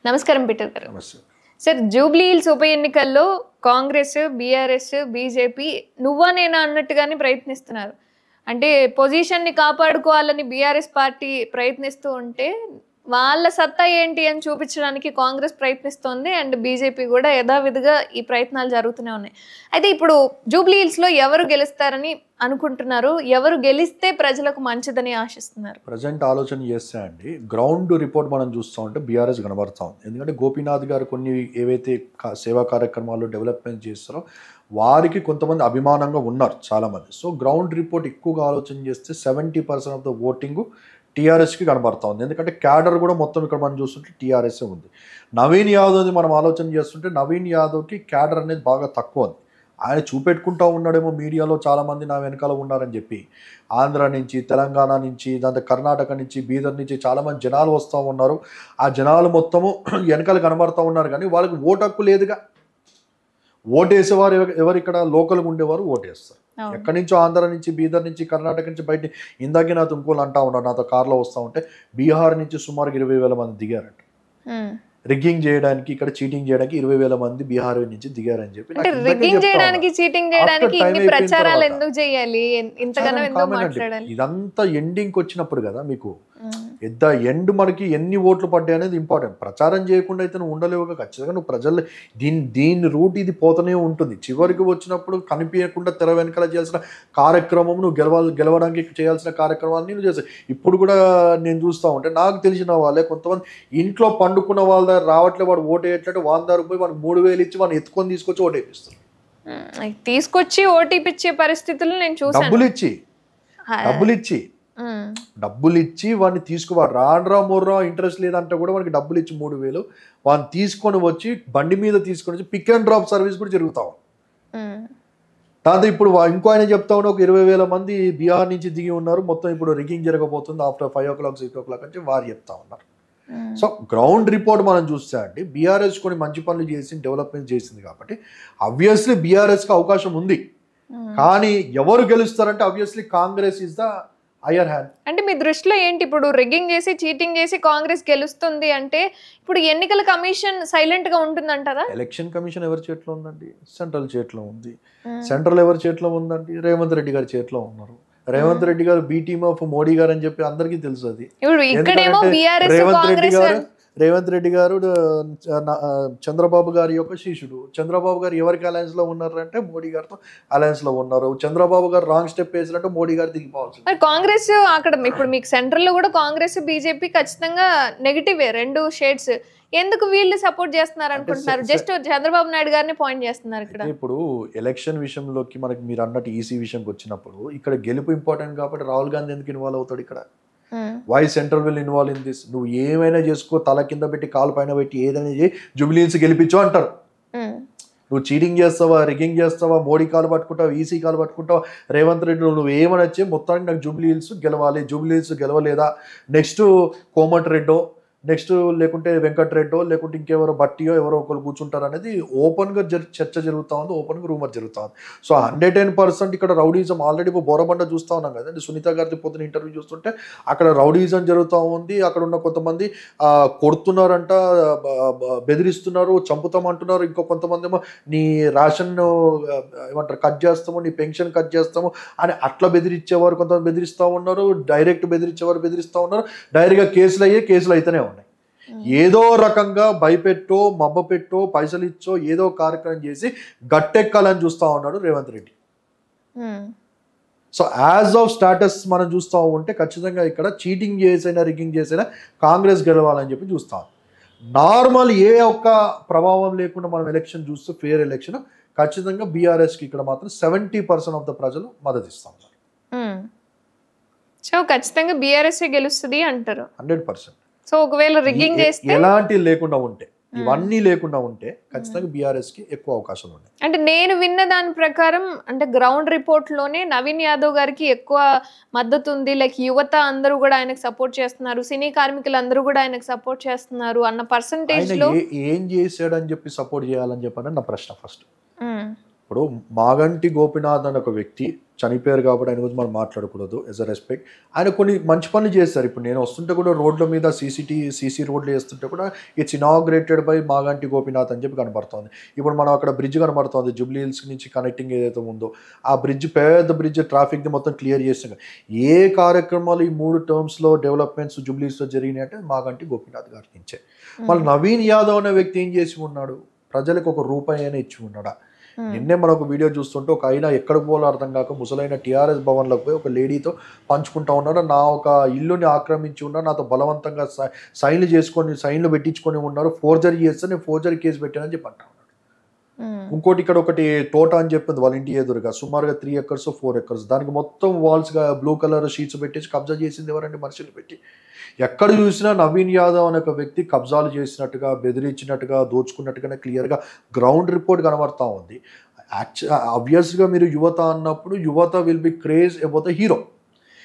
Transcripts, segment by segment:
నమస్కారం పీటర్ గారు. నమస్తే. సార్, జూబ్లీ హిల్స్ ఉప ఎన్నికల్లో కాంగ్రెస్, బీఆర్ఎస్, బీజేపీ నువ్వా నేనా అన్నట్టుగానే ప్రయత్నిస్తున్నారు. అంటే పొజిషన్ని కాపాడుకోవాలని బీఆర్ఎస్ పార్టీ ప్రయత్నిస్తూ ఉంటే వాళ్ళ సత్తా ఏంటి అని చూపించడానికి కాంగ్రెస్ ప్రయత్నిస్తోంది. అండ్ బీజేపీ కూడా యథావిధిగా ఈ ప్రయత్నాలు జరుగుతూనే ఉన్నాయి. అయితే ఇప్పుడు జూబ్లీ హిల్స్లో ఎవరు గెలుస్తారని అనుకుంటున్నారు? ఎవరు గెలిస్తే ప్రజలకు మంచిదని ఆశిస్తున్నారు? ప్రజెంట్ ఆలోచన చేస్తే అండి, గ్రౌండ్ రిపోర్ట్ మనం చూస్తూ ఉంటే బీఆర్ఎస్ కనబడతా ఉంది. ఎందుకంటే గోపీనాథ్ గారు కొన్ని ఏవైతే సేవా కార్యక్రమాలు డెవలప్మెంట్ చేస్తారో వారికి కొంతమంది అభిమానంగా ఉన్నారు చాలామంది. సో గ్రౌండ్ రిపోర్ట్ ఎక్కువగా ఆలోచన చేస్తే 70% ఆఫ్ ద ఓటింగ్ టీఆర్ఎస్కి కనబడతా ఉంది. ఎందుకంటే క్యాడర్ కూడా మొత్తం ఇక్కడ మనం చూస్తుంటే టీఆర్ఎస్ఏ ఉంది. నవీన్ యాదవ్ని మనం ఆలోచన చేస్తుంటే నవీన్ యాదవ్కి క్యాడర్ అనేది బాగా తక్కువ ఉంది. ఆయన చూపెట్టుకుంటూ ఉన్నాడేమో మీడియాలో చాలామంది నా వెనకాల ఉన్నారని చెప్పి. ఆంధ్ర నుంచి, తెలంగాణ నుంచి, దాంతో కర్ణాటక నుంచి, బీదర్ నుంచి చాలామంది జనాలు వస్తూ ఉన్నారు. ఆ జనాలు మొత్తము వెనకాల కనబడుతూ ఉన్నారు, కానీ వాళ్ళకి ఓటు హక్కు లేదుగా. ఓటేసేవారు ఎవరు? ఇక్కడ లోకల్గా ఉండేవారు ఓటేస్తారు. ఎక్కడి నుంచో ఆంధ్ర నుంచి, బీదర్ నుంచి, కర్ణాటక నుంచి బయట. ఇందాకే నాతో ఇంకోళ్ళు అంటా ఉన్నారు, నాతో కార్లో వస్తూ ఉంటే బీహార్ నుంచి సుమారు 20,000 మంది దిగారంట రిగ్గింగ్ చేయడానికి, ఇక్కడ చీటింగ్ చేయడానికి 20,000 మంది బీహార్ నుంచి దిగారని చెప్పి. రిగ్గింగ్ చేయడానికి, చీటింగ్ చేయడానికి ఇన్ని ప్రచారాలు ఎందుకు చేయాలి? ఇంతగానో ఎందుకు మాట్లాడాలి? ఇదంతా ఎండింగ్కి వచ్చినప్పుడు కదా మీకు ఎద్ద ఎండ్ మనకి ఎన్ని ఓట్లు పడ్డాయి అనేది ఇంపార్టెంట్. ప్రచారం చేయకుండా అయితే నువ్వు ఉండలేవు. ఖచ్చితంగా నువ్వు ప్రజలు దీని రూట్ ఇది పోతూనే ఉంటుంది. చివరికి వచ్చినప్పుడు కనిపించకుండా తెర వెనకాల చేయాల్సిన కార్యక్రమం, నువ్వు గెలవడానికి చేయాల్సిన కార్యక్రమాన్ని నువ్వు చేస్తావు. ఇప్పుడు కూడా నేను చూస్తూ ఉంటే నాకు తెలిసిన వాళ్ళే కొంతమంది ఇంట్లో పండుకున్న వాళ్ళ దగ్గర రావట్లే, వాడు ఓటు వేయట్లేదు, వాళ్ళ దగ్గర పోయి వాడికి 3,000 ఇచ్చి వాడిని ఎత్తుకొని తీసుకొచ్చి ఓటు వేపిస్తారు. తీసుకొచ్చి ఓటీపీ ఇచ్చే పరిస్థితులు నేను చూసాను. డబ్బులు ఇచ్చి వాడిని తీసుకువాడు రాండ్రా మొర్రా ఇంట్రెస్ట్ లేదంటే కూడా వాడికి డబ్బులు ఇచ్చి 3,000 వాడిని తీసుకొని వచ్చి బండి మీద తీసుకొని వచ్చి పిక్ అండ్ డ్రాప్ సర్వీస్ కూడా జరుగుతాం. దాంతో ఇప్పుడు ఇంకో ఆయన చెప్తా ఉన్నా, ఒక 20,000 మంది బీహార్ నుంచి దిగి ఉన్నారు, మొత్తం ఇప్పుడు రిగ్గింగ్ జరగబోతుంది ఆఫ్టర్ 5 o'clock 6 o'clock అని వారు చెప్తా ఉన్నారు. సో గ్రౌండ్ రిపోర్ట్ మనం చూస్తే అండి, బీఆర్ఎస్ కొన్ని మంచి పనులు చేసి డెవలప్మెంట్ చేసింది కాబట్టి ఆబ్వియస్లీ బీఆర్ఎస్కి అవకాశం ఉంది. కానీ ఎవరు గెలుస్తారంటే obviously Congress is the higher hand. అంటే మీ దృష్టిలో ఏంటి? ఇప్పుడు రిగ్గింగ్ చేసి, చీటింగ్ చేసి కాంగ్రెస్ గెలుస్తుంది అంటే ఇప్పుడు ఎన్నికల కమిషన్ సైలెంట్ గా ఉంటుందంటారా? ఎలక్షన్ కమిషన్ ఎవరి చేతిలో ఉందండి? సెంట్రల్ చేతిలో ఉంది. సెంట్రల్ ఎవరి చేతిలో ఉందండి? రేవంత్ రెడ్డి గారి చేతిలో ఉన్నారు. రేవంత్ రెడ్డి గారు బీ టీమ్ ఆఫ్ మోడీ గారు అని చెప్పి అందరికీ తెలుసు. అది రేవంత్ రెడ్డి గారు చంద్రబాబు గారి యొక్క శిష్యుడు. చంద్రబాబు గారు ఎవరికి అలయన్స్ లో ఉన్నారంటే మోడీ గారితో అలయన్స్ లో ఉన్నారు. చంద్రబాబు గారు రాంగ్ స్టెప్ వేసినట్టు మోడీ గారు దిగిపోవచ్చు. కాంగ్రెస్ అక్కడ ఇప్పుడు మీకు సెంట్రల్ లో కూడా కాంగ్రెస్, బీజేపీ ఖచ్చితంగా నెగిటివ్, 2 షేడ్స్. ఎందుకు వీళ్ళు సపోర్ట్ చేస్తున్నారు అనుకుంటున్నారు? జస్ట్ చంద్రబాబు నాయుడు గారిని పాయింట్ చేస్తున్నారు ఇక్కడ. ఇప్పుడు ఎలక్షన్ విషయంలోకి మనకి మీరు అన్నట్టు ఈసీ విషయంకి వచ్చినప్పుడు ఇక్కడ గెలుపు ఇంపార్టెంట్ కాబట్టి రాహుల్ గాంధీ ఎందుకు ఇన్వాల్వ్ అవుతాడు ఇక్కడ? Why central will involve in this? నువ్వు ఏమైనా చేసుకో, తల కింద పెట్టి కాలు పైన పెట్టి ఏదైనా చేయి, జూబ్లీ హిల్స్ గెలిపించు అంటారు. నువ్వు చీటింగ్ చేస్తావా, రిగ్గింగ్ చేస్తావా, మోడీ కాలు పట్టుకుంటావా, ఈసీ కాలు పట్టుకుంటావా, రేవంత్ రెడ్డి నువ్వు ఏమనొచ్చే మొత్తానికి నాకు జూబ్లీ హిల్స్ గెలవాలి. జూబ్లీ హిల్స్ గెలవలేదా నెక్స్ట్ కోమటి రెడ్డో, నెక్స్ట్ లేకుంటే వెంకటరెడ్డో, లేకుంటే ఇంకెవరో బట్టియో ఎవరో ఒకరు కూర్చుంటారు అనేది ఓపెన్గా చర్చ జరుగుతూ ఉంది, ఓపెన్గా రూమర్ జరుగుతూ ఉంది. సో 110% ఇక్కడ రౌడీజం ఆల్రెడీ బోరబండ చూస్తూ ఉన్నాం కదండి. సునీత గారి పొద్దున ఇంటర్వ్యూ చూస్తుంటే అక్కడ రౌడీజం జరుగుతూ ఉంది. అక్కడ ఉన్న కొంతమంది కొడుతున్నారంట, బెదిరిస్తున్నారు, చంపుతామంటున్నారు. ఇంకో కొంతమంది ఏమో నీ రేషన్ ఏమంటారు కట్ చేస్తాము, నీ పెన్షన్ కట్ చేస్తాము అని అట్లా బెదిరించేవారు కొంతమంది బెదిరిస్తూ ఉన్నారు. డైరెక్ట్ బెదిరించేవారు బెదిరిస్తూ ఉన్నారు. డైరెక్ట్గా కేసులు అయితేనే ఉన్నాయి. ఏదో రకంగా భయపెట్టో, మబ్బ పెట్టో, పైసలు ఇచ్చో ఏదో కార్యక్రమం చేసి గట్టెక్కాలని చూస్తూ ఉన్నాడు Revanth Reddy. So as of status మనం చూస్తూ ఉంటే ఖచ్చితంగా ఇక్కడ చీటింగ్ చేసైనా, రిగ్గింగ్ చేసైనా కాంగ్రెస్ గెలవాలని చెప్పి చూస్తాం. నార్మల్ ఏ ఒక్క ప్రభావం లేకుండా మనం ఎలక్షన్ చూస్తూ ఫెయిర్ ఎలక్షన్ ఖచ్చితంగా బీఆర్ఎస్కి ఇక్కడ మాత్రం 70% ఆఫ్ ద ప్రజలు మద్దతు ఇస్తూ ఉన్నారు. సో ఖచ్చితంగా బీఆర్ఎస్ గెలుస్తుంది అంటారు 100%. సో ఒకవేళ రిగ్గింగ్ చేస్తే, ఎలాంటి లేకుండా ఉంటే, ఇవన్నీ లేకుండా ఉంటే ఖచ్చితంగా బీఆర్ఎస్ కి ఎక్కువ అవకాశాలు ఉన్నాయి. అంటే నేను విన్న దాని ప్రకారం అంటే గ్రౌండ్ రిపోర్ట్ లోనే నవీన్ యాదవ్ గారికి ఎక్కువ మద్దతు ఉంది. లైక్ యువత అందరూ కూడా ఆయనకు సపోర్ట్ చేస్తున్నారు, సినీ కార్మికులు అందరూ కూడా ఆయనకు సపోర్ట్ చేస్తున్నారు అన్న పర్సంటేజ్ లో. ఏం చేశాడని చెప్పి సపోర్ట్ చేయాలని చెప్పని నా ప్రశ్న ఫస్ట్. ఇప్పుడు మాగంటి గోపినాథ్ అని ఒక వ్యక్తి చనిపోయారు కాబట్టి ఆయన గురించి మనం మాట్లాడకూడదు ఎస్ అ రెస్పెక్ట్. ఆయన కొన్ని మంచి పనులు చేస్తారు. ఇప్పుడు నేను వస్తుంటే కూడా రోడ్ల మీద సీసీ రోడ్లు వేస్తుంటే కూడా it's inaugurated by Maganti Gopinath అని చెప్పి కనబడుతుంది. ఇప్పుడు మనం అక్కడ బ్రిడ్జ్ కనబడుతుంది, జూబ్లీ హిల్స్ నుంచి కనెక్టింగ్ ఏదైతే ఉందో ఆ బ్రిడ్జ్, పెద్ద బ్రిడ్జ్, ట్రాఫిక్ని మొత్తం క్లియర్ చేస్తాం. ఏ కార్యక్రమాలు ఈ 3 టర్మ్స్లో డెవలప్మెంట్స్ జూబ్లీ హిల్స్లో జరిగినాయంటే మాగంటి గోపినాథ్ గారి నుంచే. మళ్ళీ నవీన్ యాదవ్ అనే వ్యక్తి ఏం చేసి ఉన్నాడు, ప్రజలకు ₹1 అయినా ఇచ్చి ఉన్నాడా? నిన్నే మనం ఒక వీడియో చూస్తుంటే ఒక ఆయన ఎక్కడికి పోలో అర్థం కాక ముసలైన టీఆర్ఎస్ భవన్లోకి పోయి ఒక లేడీతో పంచుకుంటా ఉన్నాడు. నా ఒక ఇల్లుని ఆక్రమించి ఉన్నారు, నాతో బలవంతంగా సైన్లు పెట్టించుకొని ఉన్నారు, ఫోర్జరీ చేస్తే నేను ఫోర్జరీ కేసు పెట్టానని చెప్పి అంటా ఉన్నాడు. ఇంకోటి ఇక్కడ ఒకటి తోట అని చెప్పింది వాళ్ళ ఇంటి ఎదురుగా, సుమారుగా 3 acres 4 acres, దానికి మొత్తం వాల్స్గా బ్లూ కలర్ షీట్స్ పెట్టేసి కబ్జా చేసింది ఎవరంటే మనుషులు పెట్టి. ఎక్కడ చూసినా నవీన్ యాదవ్ అనే ఒక వ్యక్తి కబ్జాలు చేసినట్టుగా, బెదిరించినట్టుగా, దోచుకున్నట్టుగానే క్లియర్గా గ్రౌండ్ రిపోర్ట్ కనబడతా ఉంది. ఆబ్వియస్గా మీరు యువత అన్నప్పుడు యువత will be craze about the hero.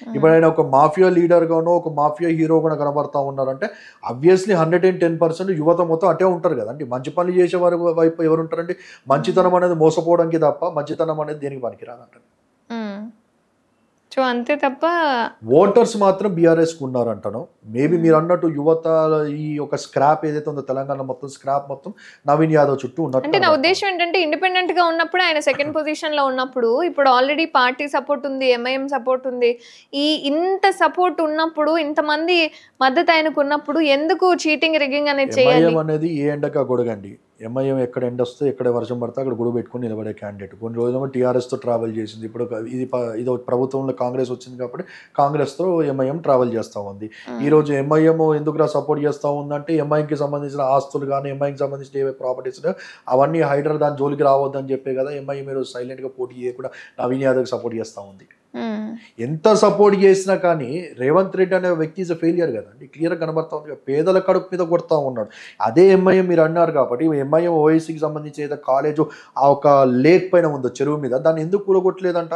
ఇప్పుడు ఆయన ఒక మాఫియా లీడర్గానో ఒక మాఫియా హీరోగా కనబడతా ఉన్నారంటే ఆబ్వియస్లీ 110% యువత మొత్తం అటే ఉంటారు కదండి. మంచి పనులు చేసే వారి వైపు ఎవరు ఉంటారండి? మంచితనం అనేది మోసపోవడానికి తప్ప మంచితనం అనేది దేనికి పనికిరాదంటారు. సో అంతే తప్ప ఓటర్స్ మాత్రం బీఆర్ఎస్కి ఉన్నారంటాను. మేబీ మీరు అన్నట్టు యువత ఈ ఒక స్క్రాప్ ఏదైతే ఉందో తెలంగాణ మొత్తం స్క్రాప్ మొత్తం నవీన్ యాదవ్ చుట్టూ ఉన్నారు. అంటే నా ఉద్దేశం ఏంటంటే ఇండిపెండెంట్ గా ఉన్నప్పుడు ఆయన సెకండ్ పొజిషన్ లో ఉన్నప్పుడు, ఇప్పుడు ఆల్రెడీ పార్టీ సపోర్ట్ ఉంది, ఎంఐఎం సపోర్ట్ ఉంది, ఇంత సపోర్ట్ ఉన్నప్పుడు, ఇంతమంది మద్దతు ఆయనకు ఉన్నప్పుడు ఎందుకు చీటింగ్ రిగ్గింగ్ అనేది చేయాలి? ఎంఐఎం అనేది ఏ ఎండగా గొడగండి. ఎంఐఎం ఎక్కడ ఎండ వస్తే, ఎక్కడ వర్షం పడితే అక్కడ గొడవ పెట్టుకుని నిలబడే క్యాండిడేట్. కొన్ని రోజులు టీఆర్ఎస్తో ట్రావెల్ చేసింది. ఇప్పుడు ఇది ప్రభుత్వంలో కాంగ్రెస్ వచ్చింది కాబట్టి కాంగ్రెస్తో ఎంఐఎం ట్రావెల్ చేస్తూ ఉంది. ఈ రోజు ఎంఐఎం ఎందుకు సపోర్ట్ చేస్తూ ఉందంటే ఎంఐఎంకి సంబంధించిన ఆస్తులు కానీ, ఎంఐఎంకి సంబంధించిన ఏవే ప్రాపర్టీస్ అవన్నీ హైడ్రా దాని జోలికి రావద్దని చెప్పే కదా ఎంఐఎం ఈరోజు సైలెంట్గా పోటీ చేయకుండా నవీన్ యాదవ్కి సపోర్ట్ చేస్తూ ఉంది. ఎంత సపోర్ట్ చేసినా కానీ రేవంత్ రెడ్డి అనే వ్యక్తి ఈజ్ అ ఫెయిలియర్ కదండి, క్లియర్గా కనబడతా ఉంది. పేదల కడుపు మీద కొడతా ఉన్నాడు. అదే ఎంఐఎం మీరు అన్నారు కాబట్టి ఎంఐఎం ఓఐసీకి సంబంధించి ఏదో కాలేజు ఆ ఒక లేక్ పైన ఉందో చెరువు మీద, దాన్ని ఎందుకు కూలగొట్టలేదంట?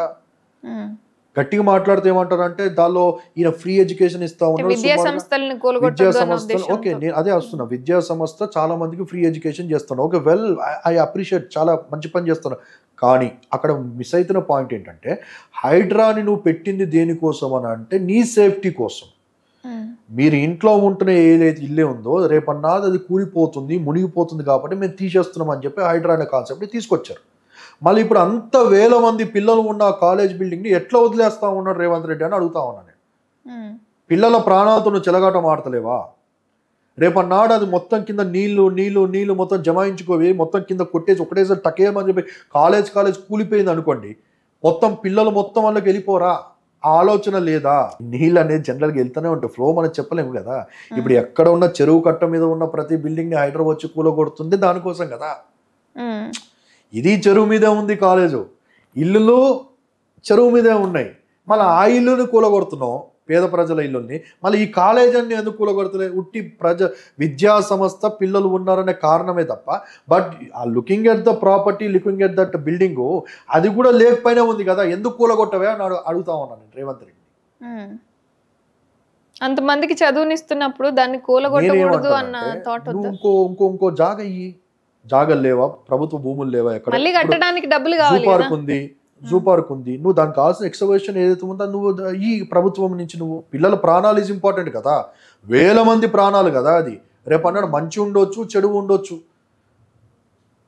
గట్టిగా మాట్లాడితే ఏమంటారు అంటే దానిలో ఈయన ఫ్రీ ఎడ్యుకేషన్ ఇస్తా ఉన్నాడు. విద్యా సంస్థలు ఓకే, నేను అదే వస్తున్నా. విద్యా సంస్థ చాలా మందికి ఫ్రీ ఎడ్యుకేషన్ చేస్తాను. ఓకే, వెల్, ఐ అప్రిషియేట్, చాలా మంచి పని చేస్తాను. కానీ అక్కడ మిస్ అవుతున్న పాయింట్ ఏంటంటే హైడ్రాని నువ్వు పెట్టింది దేనికోసం అని అంటే నీ సేఫ్టీ కోసం. మీరు ఇంట్లో ఉంటున్న ఏదైతే ఇల్లే ఉందో రేపన్నాది అది కూలిపోతుంది, మునిగిపోతుంది కాబట్టి మేము తీసేస్తున్నాం అని చెప్పి హైడ్రా అనే కాన్సెప్ట్ని తీసుకొచ్చారు. మళ్ళీ ఇప్పుడు అంత వేల మంది పిల్లలు ఉన్న కాలేజ్ బిల్డింగ్ని ఎట్లా వదిలేస్తా ఉన్నాడు రేవంత్ రెడ్డి అని అడుగుతా ఉన్నాను నేను. పిల్లల ప్రాణాలతో నువ్వు చెలగాటం ఆడతలేవా? రేపన్నాడు అది మొత్తం కింద నీళ్లు మొత్తం జమాయించుకోవి, మొత్తం కింద కొట్టేసి ఒకటేసారి టకేమని చెప్పి కాలేజ్ కూలిపోయింది అనుకోండి, మొత్తం పిల్లలు మొత్తం వాళ్ళకి వెళ్ళిపోరా? ఆలోచన లేదా? నీళ్ళు అనేది జనరల్గా వెళ్తూనే ఉంటాయి, ఫ్లో మనం చెప్పలేము కదా. ఇప్పుడు ఎక్కడ ఉన్న చెరువు కట్ట మీద ఉన్న ప్రతి బిల్డింగ్ని హైడ్రా వచ్చి కూలగొడుతుంది దానికోసం కదా. ఇది చెరువు మీదే ఉంది కాలేజు, ఇల్లులు చెరువు మీదే ఉన్నాయి, మళ్ళీ ఆ ఇల్లుని కూలగొడుతున్నాం, పేద ప్రజల ఇల్లుల్ని. మళ్ళీ ఈ కాలేజ్ అన్ని ఎందుకు కూలగొడుతున్నాయి? ఉట్టి విద్యా సంస్థ పిల్లలు ఉన్నారనే కారణమే తప్ప, but looking at the property, looking at that building, అది కూడా లేకపోయినా ఉంది కదా, ఎందుకు కూలగొట్టవే అని అడుగుతా ఉన్నాను నేను రేవంత్ రెడ్డి. అంతమందికి చదువునిస్తున్నప్పుడు దాన్ని కూలగొట్టకూడదు అన్న థాట్. ఇంకో జాగలు లేవా? ప్రభుత్వ భూములు లేవా? ఎక్కడ కట్టడానికి డబ్బులు కావాలి. జూ పార్క్ ఉంది, నువ్వు దానికి కావాల్సిన ఎక్స్కవేషన్ ఏదైతే ఉందో నువ్వు ఈ ప్రభుత్వం నుంచి నువ్వు పిల్లల ప్రాణాలు ఈజ్ ఇంపార్టెంట్ కదా, వేల మంది ప్రాణాలు కదా. అది రేపు అన్నాడు మంచి ఉండొచ్చు, చెడు ఉండొచ్చు,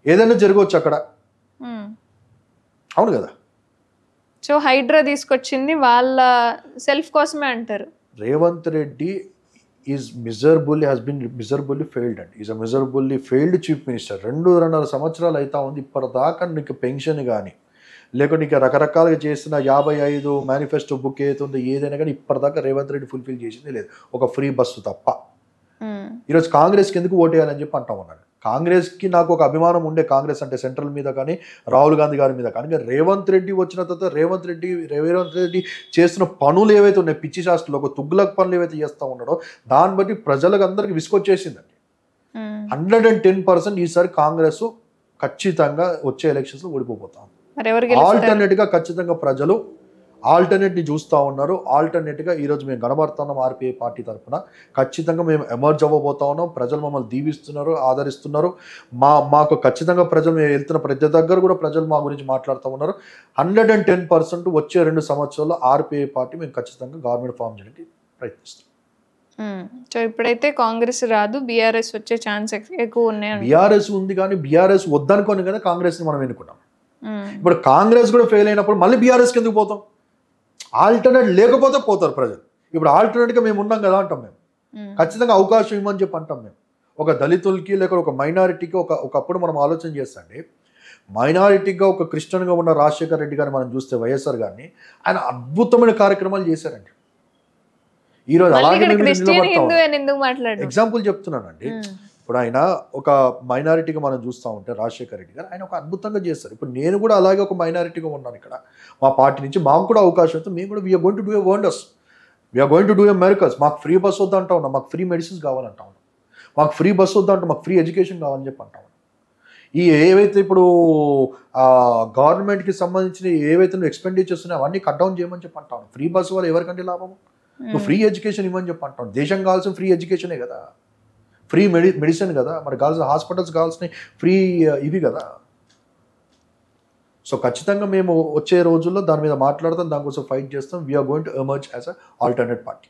ఏదైనా జరగవచ్చు అక్కడ, అవును కదా. సో హైడ్రా తీసుకొచ్చింది వాళ్ళ సెల్ఫ్ కోసమే అంటారు. Revanth Reddy is has been miserably failed అండి. Is a miserably failed chief minister. 2.5 సంవత్సరాలు అవుతా ఉంది. ఇప్పటిదాకా నీకు పెన్షన్ కానీ లేకుంటే నీకు రకరకాలుగా చేస్తున్న 55 మేనిఫెస్టో బుక్ ఏదైతుందో ఏదైనా కానీ ఇప్పటిదాకా రేవంత్ రెడ్డి ఫుల్ఫిల్ చేసింది లేదు, ఒక ఫ్రీ బస్సు తప్ప. ఈరోజు కాంగ్రెస్కి ఎందుకు ఓటేయాలని చెప్పి అంటా ఉన్నాను. కాంగ్రెస్కి నాకు ఒక అభిమానం ఉండే, కాంగ్రెస్ అంటే సెంట్రల్ మీద కానీ రాహుల్ గాంధీ గారి మీద కానీ. రేవంత్ రెడ్డి వచ్చిన తర్వాత రేవంత్ రెడ్డి చేస్తున్న పనులు ఏవైతే ఉన్నాయి, పిచ్చి శాస్త్రంలో ఒక తుగ్లక్ పనులు ఏవైతే చేస్తూ ఉన్నాడో దాన్ని బట్టి ప్రజలకు అందరికి విసుకొచ్చేసిందండి. 110% ఈసారి కాంగ్రెస్ ఖచ్చితంగా వచ్చే ఎలక్షన్స్ లో ఓడిపోతాం. ఆల్టర్నేట్ గా ఖచ్చితంగా ప్రజలు ఆల్టర్నేట్ని చూస్తూ ఉన్నారు. ఆల్టర్నేట్గా ఈరోజు మేము కనబడుతున్నాం ఆర్పీఐ పార్టీ తరఫున. ఖచ్చితంగా మేము ఎమర్జ్ అవ్వబోతా ఉన్నాం. ప్రజలు మమ్మల్ని దీవిస్తున్నారు, ఆదరిస్తున్నారు. మాకు ఖచ్చితంగా ప్రజలు, మేము వెళ్తున్న ప్రతి దగ్గర కూడా ప్రజలు మా గురించి మాట్లాడుతూ ఉన్నారు. 110% వచ్చే 2 సంవత్సరాల్లో ఆర్పీఐ పార్టీ మేము ఖచ్చితంగా గవర్నమెంట్ ఫామ్ చేయడానికి ప్రయత్నిస్తాం. సో ఇప్పుడైతే కాంగ్రెస్ రాదు, బీఆర్ఎస్ వచ్చే ఛాన్స్ ఎక్కువ ఉన్నాయి. బీఆర్ఎస్ ఉంది కానీ బీఆర్ఎస్ వద్దనుకోని కదా కాంగ్రెస్ని మనం ఎన్నుకున్నాం. ఇప్పుడు కాంగ్రెస్ కూడా ఫెయిల్ అయినప్పుడు మళ్ళీ బీఆర్ఎస్కి ఎందుకు పోతాం? ఆల్టర్నేట్ లేకపోతే పోతారు ప్రజలు. ఇప్పుడు ఆల్టర్నేట్గా మేము ఉన్నాం కదా అంటాం. మేము ఖచ్చితంగా అవకాశం ఇవ్వమని చెప్పి అంటాం. మేము ఒక దళితులకి లేక ఒక మైనారిటీకి ఒకప్పుడు మనం ఆలోచన చేస్తాండి. మైనారిటీగా ఒక క్రిస్టియన్గా ఉన్న రాజశేఖర్ రెడ్డి గారిని మనం చూస్తే, వైఎస్ఆర్ గారిని, ఆయన అద్భుతమైన కార్యక్రమాలు చేశారండి. ఈరోజు అలాగే ఎగ్జాంపుల్ చెప్తున్నానండి. ఇప్పుడు ఆయన ఒక మైనారిటీగా మనం చూస్తూ ఉంటే రాజశేఖర్ రెడ్డి గారు ఆయన ఒక అద్భుతంగా చేస్తారు. ఇప్పుడు నేను కూడా అలాగే ఒక మైనారిటీగా ఉన్నాను ఇక్కడ. మా పార్టీ నుంచి మాకు కూడా అవకాశం వస్తే మేము కూడా we're going to do a wonders, we're going to do a miracles. మాకు ఫ్రీ బస్ వద్దా అంటా ఉన్నాం, మాకు ఫ్రీ మెడిసిన్స్ కావాలంటా ఉన్నాం, మాకు ఫ్రీ బస్ వద్దా అంటే మాకు ఫ్రీ ఎడ్యుకేషన్ కావాలని చెప్పి అంటా ఉన్నాం. ఈ ఏవైతే ఇప్పుడు గవర్నమెంట్కి సంబంధించిన ఏవైతే ఎక్స్పెండిచర్స్ ఉన్నాయో అవన్నీ కట్ డౌన్ చేయమని చెప్పి అంటా ఉన్నాం. ఫ్రీ బస్సు వల్ల ఎవరికంటే లాభము? నువ్వు ఫ్రీ ఎడ్యుకేషన్ ఇవ్వని చెప్పి అంటాం. దేశం కావాల్సిన ఫ్రీ ఎడ్యుకేషనే కదా, ఫ్రీ మెడిసిన్ కదా, మరి కావాల్సిన హాస్పిటల్స్ కావాల్సిన ఫ్రీ ఇవి కదా. సో ఖచ్చితంగా మేము వచ్చే రోజుల్లో దాని మీద మాట్లాడతాం, దానికోసం ఫైట్ చేస్తాం. We're going to emerge as a alternate party.